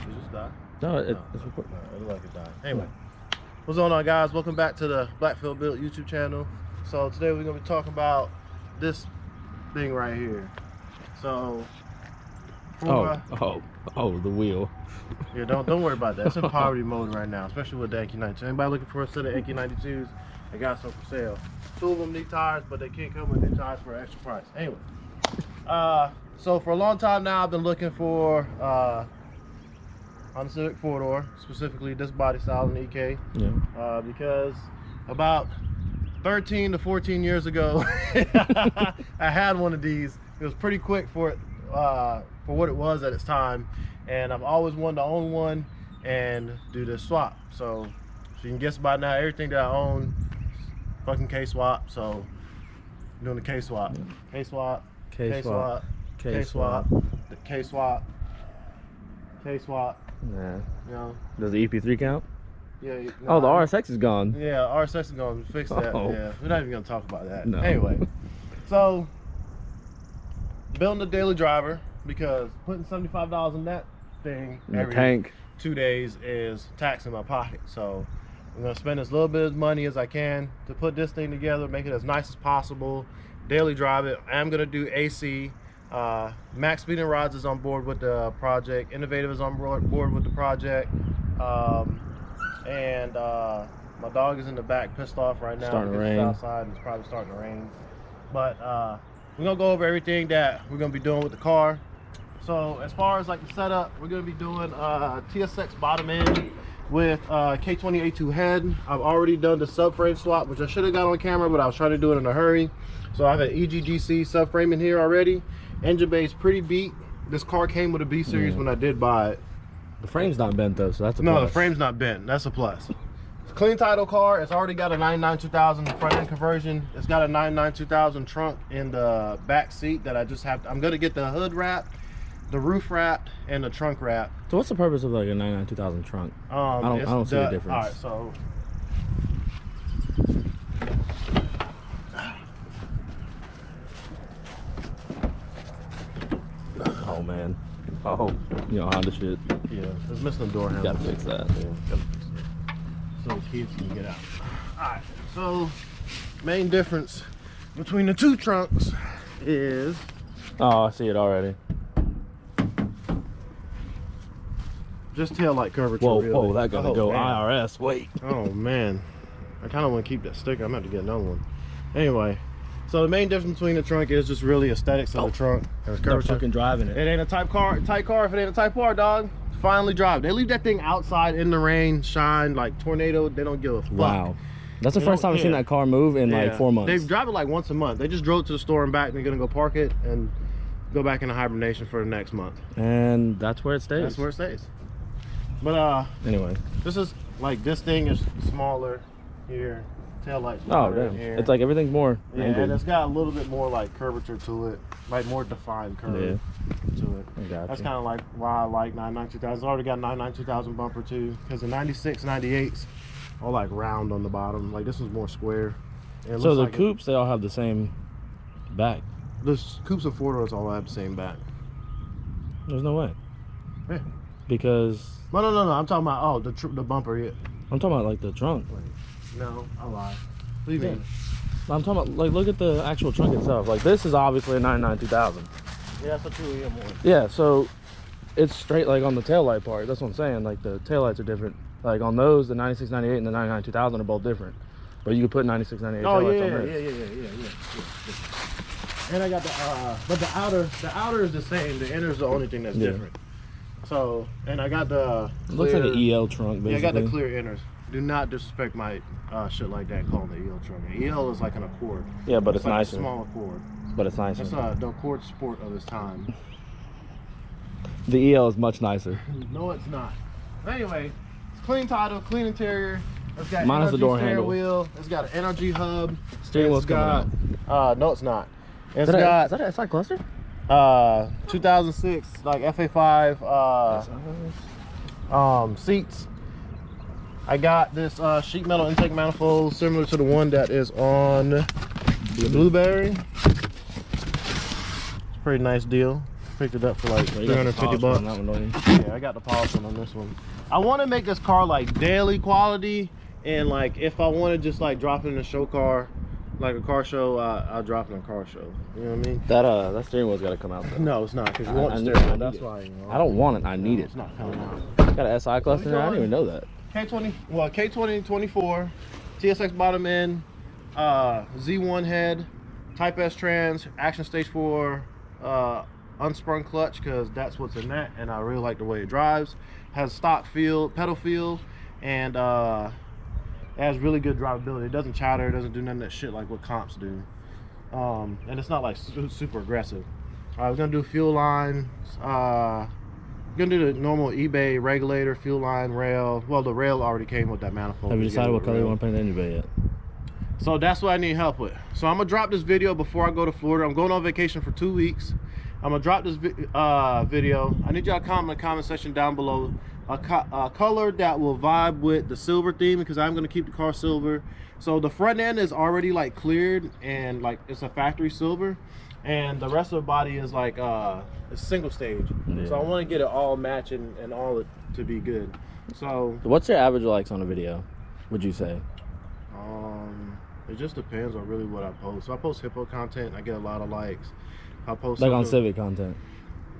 It just died? No, it's recording. No, it looked like it died. Anyway, what's going on, guys? Welcome back to the Blackphillbuilt YouTube channel. So today we're gonna be talking about this thing right here. So, the wheel. Yeah, don't worry about that. It's in poverty mode right now, especially with the NQ92. Anybody looking for a set of NQ92s? I got some for sale. 2 of them need tires, but they can't come with new tires for an extra price. Anyway, so for a long time now, I've been looking for Honda Civic 4-door, specifically this body style in EK. Yeah. Because about 13 to 14 years ago, I had one of these. It was pretty quick for what it was at its time, and I've always wanted to own one and do this swap. So you can guess by now, everything that I own, fucking K-swap. So I'm doing the K-swap, K-swap, K-swap, K-swap, the K-swap, K-swap. Yeah. You know. Does the EP3 count? Yeah. No, oh, the RSX is gone. Yeah, RSX is gonna fix that. Oh. Yeah, we're not even gonna talk about that. No. Anyway, so building a daily driver, because putting $75 in that thing every tank 2 days is taxing my pocket. So I'm gonna spend as little bit of money as I can to put this thing together, make it as nice as possible, daily drive it. I'm gonna do AC. Max Speed and Rods is on board with the project. Innovative is on board with the project. And my dog is in the back, pissed off right now. Starting to rain. It's outside and it's probably starting to rain. But we're gonna go over everything that we're gonna be doing with the car. So as far as like the setup, we're gonna be doing TSX bottom end with K20A2 head. I've already done the subframe swap, which I should have got on camera, but I was trying to do it in a hurry. So I have an EGGC subframe in here already. Engine bay is pretty beat. This car came with a B series when I did buy it. The frame's not bent though, so that's a plus. No, the frame's not bent. That's a plus. It's a clean title car. It's already got a 99-2000 front end conversion. It's got a 99-2000 trunk in the back seat that I just have to, I'm gonna get the hood wrapped, the roof wrapped, and the trunk wrapped. So what's the purpose of like a 99-2000 trunk? I don't see a difference. All right, so oh man, you know, Honda shit. Yeah, it's missing the door handle. Gotta fix that. Yeah, gotta fix it. So the kids can get out. All right, so main difference between the two trunks is, oh, I see it already. just tail light curvature. Whoa, really. whoa, that gotta go man. IRS. Wait. Oh man, I kind of want to keep that sticker. I'm gonna have to get another one. Anyway, so the main difference between the trunk is just really aesthetics of the trunk and the curvature. Fucking driving it. It ain't a tight car if it ain't a Type R, dog. Finally drive. They leave that thing outside in the rain, shine, like tornado. They don't give a fuck. Wow. That's the first time I've seen that car move in like 4 months. They drive it like once a month. They just drove to the store and back, and they're gonna go park it and go back into hibernation for the next month. And that's where it stays. That's where it stays. But anyway, this is like, this thing is smaller here. Tail lights. Oh damn. Here. It's like everything's more angled. And it's got a little bit more like curvature to it, like more defined curve to it. That's kind of like why I like 99-2000. It's already got 99-2000 bumper too, because the 96, 98s are like round on the bottom. Like this one's more square. And so the coupes, they all have the same back. The coupes and 4-doors all have the same back. There's no way. Yeah. Because No. I'm talking about the bumper. Yeah. I'm talking about like the trunk. No, I lied. What do you mean? I'm talking about like, look at the actual trunk itself. Like this is obviously a 99-2000. Yeah, that's a 2M one. Yeah, so it's straight like on the taillight part. That's what I'm saying. Like the taillights are different. Like on those, the 96, 98 and the 99-2000 are both different. But you could put 96, 98 taillights on this. Yeah. And I got the but the outer is the same. The inner is the only thing that's different. So, and I got the clear, looks like an EL trunk basically. Yeah, I got the clear inners. Do not disrespect my shit like that, calling the EL trunk. The EL is like an Accord. Yeah, but it's like nicer. A small Accord. But it's nicer. It's the Accord Sport of its time. The EL is much nicer. No, it's not. Anyway, it's clean title, clean interior. It's got minus the door handle. Wheel. It's got an NRG hub. Steering wheel's coming out. No, it's not. It's is got that an SI cluster? 2006 like FA5 seats. I got this sheet metal intake manifold similar to the one that is on the Blueberry. It's a pretty nice deal. Picked it up for like 350 bucks. Yeah, I got the polish on this one. I want to make this car like daily quality, and like if I want to just like drop it in a show car, like a car show, I'll drop it in a car show. You know what I mean? That steering wheel's got to come out though. No, it's not, because you want the steering wheel. That's why. You know, I don't want it. I need it. It's not coming out. Got an SI cluster there? I didn't even know that. K20, well, K2024, TSX bottom end, Z1 head, Type S trans, action stage 4, unsprung clutch, because that's what's in that, and I really like the way it drives. Has stock feel, pedal feel, and it has really good drivability. It doesn't chatter, it doesn't do none of that shit like what comps do, and it's not like super aggressive. We're gonna do fuel lines. Gonna do the normal eBay regulator, fuel line, rail. Well, the rail already came with that manifold. Have you decided what color you want to paint the engine bay yet? So that's what I need help with. So I'm gonna drop this video before I go to Florida. I'm going on vacation for 2 weeks. I'm gonna drop this video. I need y'all to comment in the comment section down below a color that will vibe with the silver theme, because I'm gonna keep the car silver. So the front end is already like cleared and like it's a factory silver, and the rest of the body is like it's single stage. Yeah. So I want to get it all matching and all it to be good. So what's your average likes on a video, would you say? It just depends on really what I post. So I post hippo content, I get a lot of likes. I post like on Civic content,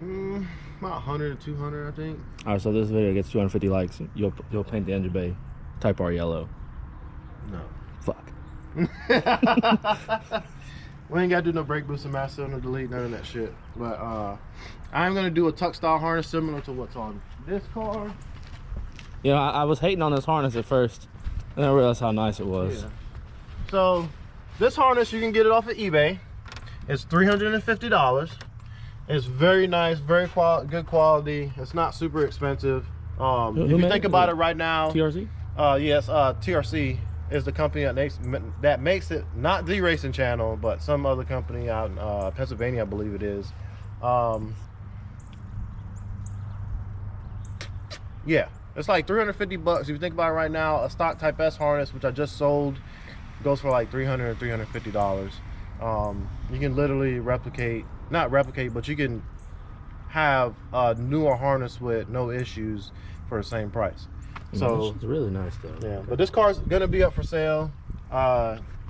about 100 to 200, I think. All right, so this video gets 250 likes, you'll paint the engine bay Type R yellow. No. Fuck. We ain't gotta do no brake boost and mass cylinder delete, none of that shit. But I'm gonna do a tuck style harness similar to what's on this car. You know, I was hating on this harness at first, and I realized how nice it was. Yeah. So this harness, you can get it off of eBay. It's $350. It's very nice, very good quality. It's not super expensive. If you think about it right now, TRC? Yes, TRC is the company that makes it, not the racing channel, but some other company out in Pennsylvania, I believe it is. Yeah, it's like 350 bucks. If you think about it right now, a stock Type S harness, which I just sold, goes for like $300 or $350. You can literally not replicate, but you can have a newer harness with no issues for the same price. So it's really nice though. Yeah, but this car's gonna be up for sale.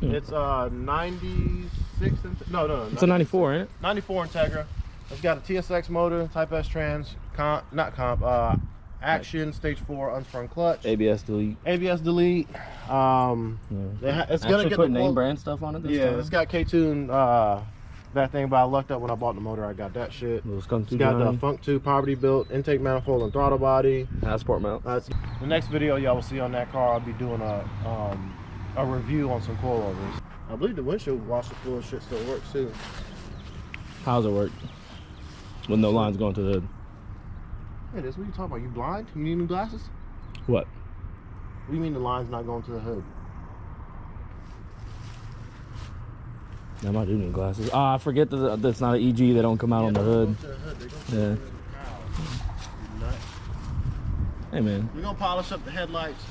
It's 96. No. It's a 94, ain't it? 94 Integra. It's got a TSX motor, Type S trans, action, stage 4 unsprung clutch, ABS delete. ABS delete. It's gonna get put name brand stuff on it this time. It's got K-Tune that thing, but I lucked up when I bought the motor. I got that shit. It's got the Funk 2 Blackphillbuilt intake manifold and throttle body. Passport mount. The next video y'all will see on that car, I'll be doing a review on some coilovers. I believe the windshield washer fluid shit still works too. How's it work? With no lines going to the hood. Hey, this what you talking about? You blind? You need new glasses? What? What do you mean the line's not going to the hood? I might do need glasses. I forget that that's not an EG. They don't come out on the hood. Yeah. Hey man. We're gonna polish up the headlights,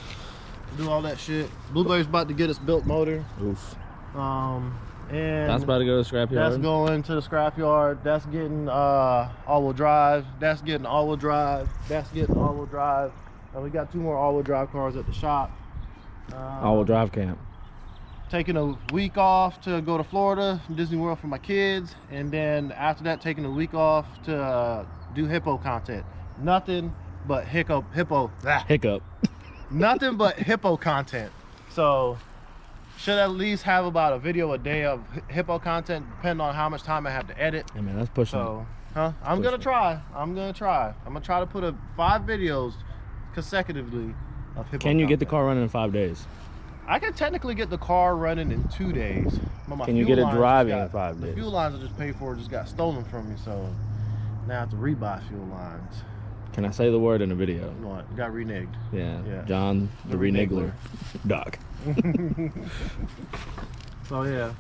do all that shit. Blueberry's about to get us built motor. Oof. And that's about to go to the scrapyard. That's going to the scrapyard. That's getting all-wheel drive. That's getting all-wheel drive. That's getting all-wheel drive. And we got 2 more all-wheel drive cars at the shop. All-wheel drive camp. Taking a week off to go to Florida, Disney World for my kids, and then after that taking a week off to do hippo content. Nothing but hiccup. Nothing but hippo content. So should at least have about a video a day of hippo content, depending on how much time I have to edit. Hey man, that's pushing. So, I'm gonna try. I'm gonna try to put 5 videos consecutively of hippo. Can you get the car running in 5 days? I can technically get the car running in 2 days. But can you get it driving in 5 days? The fuel lines I just paid for just got stolen from me, so now I have to rebuy fuel lines. Can I say the word in a video? What? Got reneged. Yeah. John the Renegler. Doc. So yeah.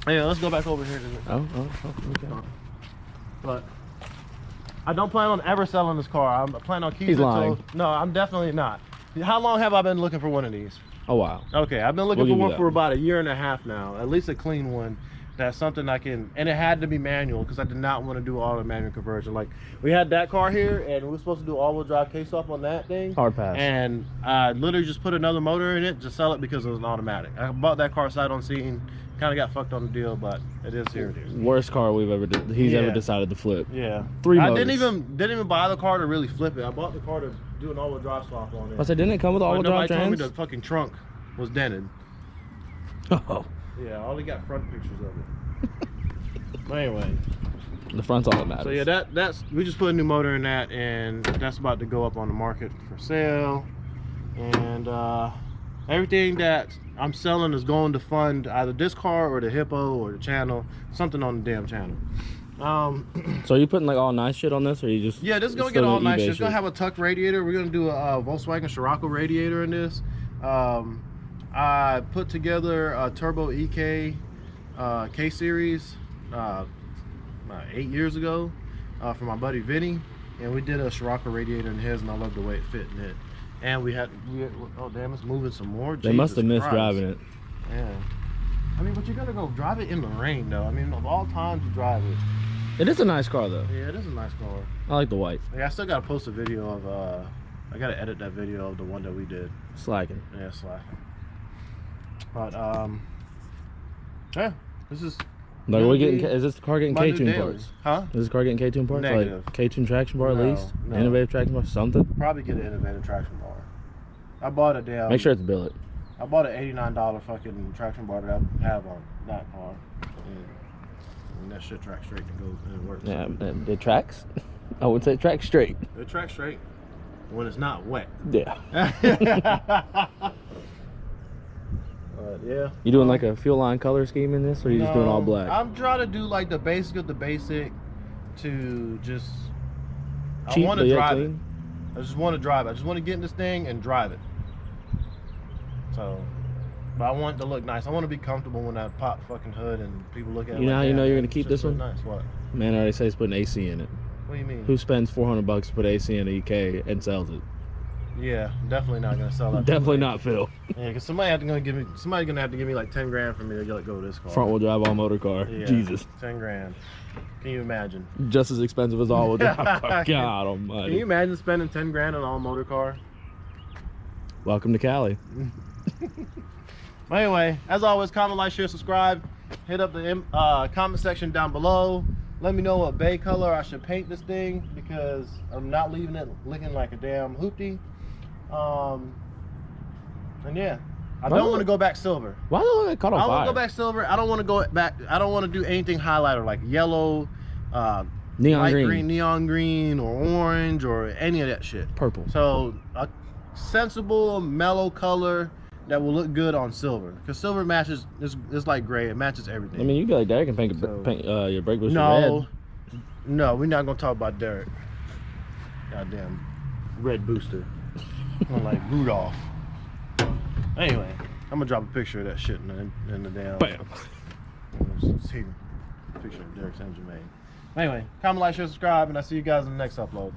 Yeah, let's go back over here. Okay. But I don't plan on ever selling this car. I'm planning on keeping He's it lying. No, I'm definitely not. How long have I been looking for one of these? A while. Okay, I've been looking for one for about 1.5 years now. At least a clean one. That's something I can, and it had to be manual because I did not want to do all the manual conversion. Like we had that car here, and we were supposed to do all-wheel drive case off on that thing. Hard pass. And I literally just put another motor in it to sell it because it was an automatic. I bought that car sight unseen. Kind of got fucked on the deal, but it is here. It is. Worst car we've ever he's ever decided to flip. Yeah. 3 motors. I didn't even buy the car to really flip it. I bought the car to do an all-wheel drive swap on it. I said, didn't it come with all-wheel drive trans? Nobody told me the fucking trunk was dented. Oh. Yeah, I only got front pictures of it. But anyway, the front's all that matters. So yeah, that's we just put a new motor in that, and that's about to go up on the market for sale. And everything that I'm selling is going to fund either this car or the Hippo or the channel, something on the damn channel. So are you putting like all nice shit on this, or you just? Yeah, this is gonna get all nice shit. It's gonna have a tuck radiator. We're gonna do a Volkswagen Scirocco radiator in this. I put together a Turbo EK K series 8 years ago for my buddy Vinny, and we did a Scirocco radiator in his, and I love the way it fit in it. And we had oh damn, it's moving some more. They must have missed driving it. Yeah, I mean, but you're gonna go drive it in the rain though. I mean, of all times to drive it. It is a nice car though. Yeah, it is a nice car. I like the white. Yeah, I still gotta post a video of I gotta edit that video of the one that we did. Slacking. Yeah, slacking. But yeah, this is like we're getting. Is this car getting K-tune parts? Huh? Is this car getting K-tune parts? Negative. Like K-tune traction bar at least? No. Innovative traction bar? Something? Probably get an innovative traction bar. I bought a damn. Make sure it's billet. I bought an $89 fucking traction bar that I have on that car. And that shit tracks straight and goes and it works. Yeah, and it tracks. I would say it tracks straight. It tracks straight when it's not wet. Yeah. Yeah. You doing like a fuel line color scheme in this, or are you just doing all black? I'm trying to do like the basic of the basic to just. Cheap, I want to drive clean. it. I just want to drive it. I just want to get in this thing and drive it. So, but I want it to look nice. I want to be comfortable when I pop fucking hood and people look at it. You know like, how you know you're man, gonna keep this one? Nice. What? Man already says putting AC in it. What do you mean? Who spends $400 to put AC in an EK and sells it? Yeah, definitely not gonna sell that. Definitely not Phil. Yeah, because somebody's gonna have to give me like 10 grand for me to let go of this car. Front wheel drive all motor car. Yeah, Jesus. 10 grand. Can you imagine? Just as expensive as all wheel drive car. God almighty. Can you imagine spending 10 grand on an all motor car? Welcome to Cali. Well, anyway, as always, comment, like, share, subscribe. Hit up the comment section down below. Let me know what bay color I should paint this thing, because I'm not leaving it looking like a damn hoopty. And yeah, I don't want to go back silver. Why do they cut on fire? I want to go back silver. I don't want to go back. I don't want to do anything highlighter like yellow, neon light green, neon green, or orange, or any of that shit. Purple. So a sensible, mellow color that will look good on silver, because silver matches. It's like gray. It matches everything. I mean, you be like Derek and paint your brake booster red. No, no, we're not gonna talk about Derek. Goddamn red booster. I'm like Rudolph. Anyway, I'm gonna drop a picture of that shit in the damn. Bam. See a picture of Derek's engine made. Anyway, comment, like, share, subscribe, and I'll see you guys in the next upload.